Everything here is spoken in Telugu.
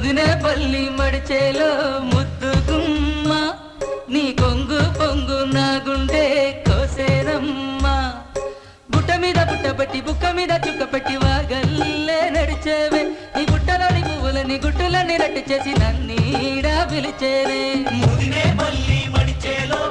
ముదినే పల్లి మడిచేలో ముద్దుగుమ్మ నీ కొంగు పొంగు నా గుండె కోసేరమ్మా బుట్ట మీద బుట్టబట్టి బుక్క మీద చుక్కపెట్టి వాగల్లే నడిచేవే నీ బుట్టలోని పువ్వులని గుట్టులని రట్టు చేసి నన్నీడా పిలిచేవే ముదినే పల్లి మడిచేలో